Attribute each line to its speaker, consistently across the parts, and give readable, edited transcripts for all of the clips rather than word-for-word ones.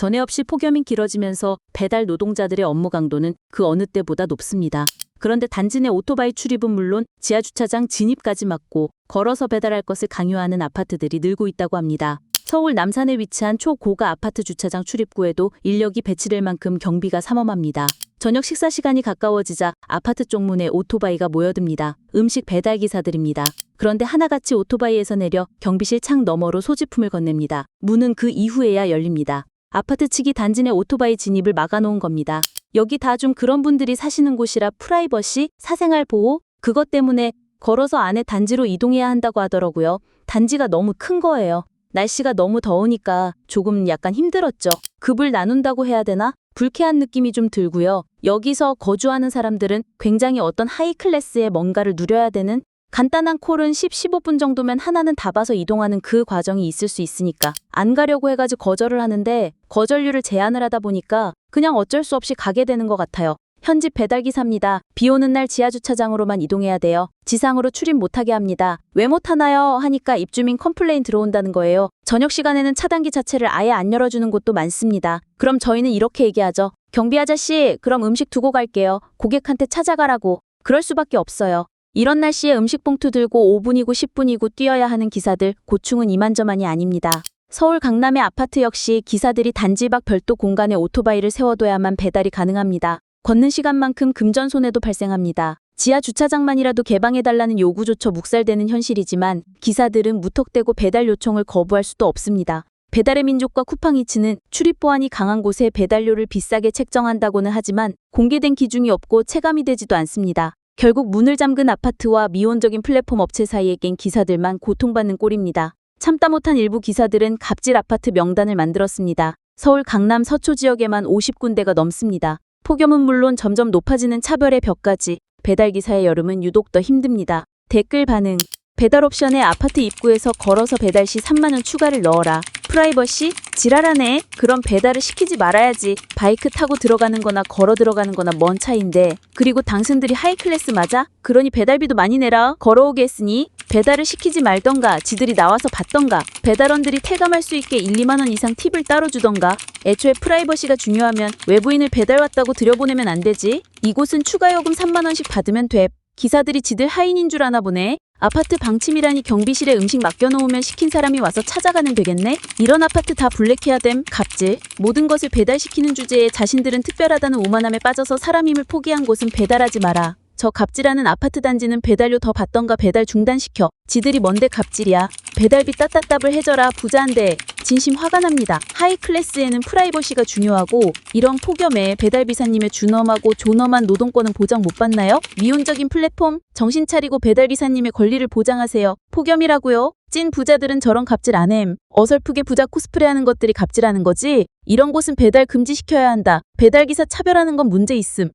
Speaker 1: 전에 없이 폭염이 길어지면서 배달 노동자들의 업무 강도는 그 어느 때보다 높습니다. 그런데 단지 내 오토바이 출입은 물론 지하주차장 진입까지 막고 걸어서 배달할 것을 강요하는 아파트들이 늘고 있다고 합니다. 서울 남산에 위치한 초고가 아파트 주차장 출입구에도 인력이 배치될 만큼 경비가 삼엄합니다. 저녁 식사 시간이 가까워지자 아파트 쪽문에 오토바이가 모여듭니다. 음식 배달 기사들입니다. 그런데 하나같이 오토바이에서 내려 경비실 창 너머로 소지품을 건넵니다. 문은 그 이후에야 열립니다. 아파트 측이 단지 내 오토바이 진입을 막아놓은 겁니다. 여기 다 좀 그런 분들이 사시는 곳이라 프라이버시, 사생활 보호, 그것 때문에 걸어서 안에 단지로 이동해야 한다고 하더라고요. 단지가 너무 큰 거예요. 날씨가 너무 더우니까 조금 약간 힘들었죠. 급을 나눈다고 해야 되나? 불쾌한 느낌이 좀 들고요. 여기서 거주하는 사람들은 굉장히 어떤 하이 클래스의 뭔가를 누려야 되는 간단한 콜은 10-15분 정도면 하나는 다 봐서 이동하는 그 과정이 있을 수 있으니까 안 가려고 해가지고 거절을 하는데 거절률을 제한을 하다 보니까 그냥 어쩔 수 없이 가게 되는 것 같아요. 현직 배달기사입니다. 비 오는 날 지하주차장으로만 이동해야 돼요. 지상으로 출입 못하게 합니다. 왜 못하나요? 하니까 입주민 컴플레인 들어온다는 거예요. 저녁 시간에는 차단기 자체를 아예 안 열어주는 곳도 많습니다. 그럼 저희는 이렇게 얘기하죠. 경비 아저씨, 그럼 음식 두고 갈게요. 고객한테 찾아가라고. 그럴 수밖에 없어요. 이런 날씨에 음식 봉투 들고 5분이고 10분이고 뛰어야 하는 기사들, 고충은 이만저만이 아닙니다. 서울 강남의 아파트 역시 기사들이 단지 밖 별도 공간에 오토바이를 세워둬야만 배달이 가능합니다. 걷는 시간만큼 금전손해도 발생합니다. 지하 주차장만이라도 개방해달라는 요구조차 묵살되는 현실이지만 기사들은 무턱대고 배달 요청을 거부할 수도 없습니다. 배달의 민족과 쿠팡이츠는 출입 보안이 강한 곳에 배달료를 비싸게 책정한다고는 하지만 공개된 기준이 없고 체감이 되지도 않습니다. 결국 문을 잠근 아파트와 미온적인 플랫폼 업체 사이에 낀 기사들만 고통받는 꼴입니다. 참다 못한 일부 기사들은 갑질 아파트 명단을 만들었습니다. 서울 강남 서초 지역에만 50군데가 넘습니다. 폭염은 물론 점점 높아지는 차별의 벽까지 배달기사의 여름은 유독 더 힘듭니다. 댓글 반응. 배달 옵션에 아파트 입구에서 걸어서 배달 시 3만 원 추가를 넣어라. 프라이버시? 지랄하네. 그럼 배달을 시키지 말아야지. 바이크 타고 들어가는 거나 걸어 들어가는 거나 뭔 차인데. 그리고 당신들이 하이클래스 맞아? 그러니 배달비도 많이 내라. 걸어오게 했으니 배달을 시키지 말던가 지들이 나와서 받던가 배달원들이 태감할 수 있게 1-2만 원 이상 팁을 따로 주던가. 애초에 프라이버시가 중요하면 외부인을 배달 왔다고 들여보내면 안 되지. 이곳은 추가 요금 3만 원씩 받으면 돼. 기사들이 지들 하인인 줄 아나 보네. 아파트 방침이라니 경비실에 음식 맡겨놓으면 시킨 사람이 와서 찾아가면 되겠네? 이런 아파트 다 블랙해야 됨. 갑질. 모든 것을 배달시키는 주제에 자신들은 특별하다는 오만함에 빠져서 사람 힘을 포기한 곳은 배달하지 마라. 저 갑질하는 아파트 단지는 배달료 더 받던가 배달 중단시켜. 지들이 뭔데 갑질이야. 배달비 따따따블 해줘라. 부자한데. 진심 화가 납니다. 하이클래스에는 프라이버시가 중요하고 이런 폭염에 배달기사님의 준엄하고 존엄한 노동권은 보장 못 받나요? 미온적인 플랫폼, 정신 차리고 배달기사님의 권리를 보장하세요. 폭염이라고요? 찐 부자들은 저런 갑질 안 햄. 어설프게 부자 코스프레하는 것들이 갑질하는 거지? 이런 곳은 배달 금지시켜야 한다. 배달기사 차별하는 건 문제 있음.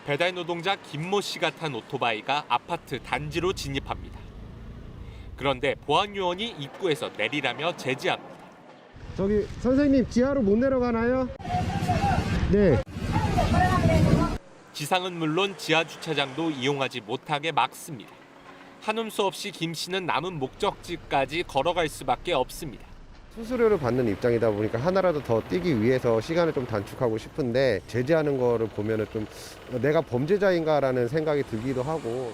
Speaker 2: 배달 노동자 김모 씨가 탄 오토바이가 아파트 단지로 진입합니다. 그런데 보안 요원이 입구에서 내리라며 제지합니다.
Speaker 3: 저기 선생님 지하로 못 내려가나요? 네.
Speaker 2: 지상은 물론 지하 주차장도 이용하지 못하게 막습니다. 한음 수 없이 김 씨는 남은 목적지까지 걸어갈 수밖에 없습니다.
Speaker 3: 수수료를 받는 입장이다 보니까 하나라도 더 뛰기 위해서 시간을 좀 단축하고 싶은데 제재하는 거를 보면은 좀 내가 범죄자인가라는 생각이 들기도 하고.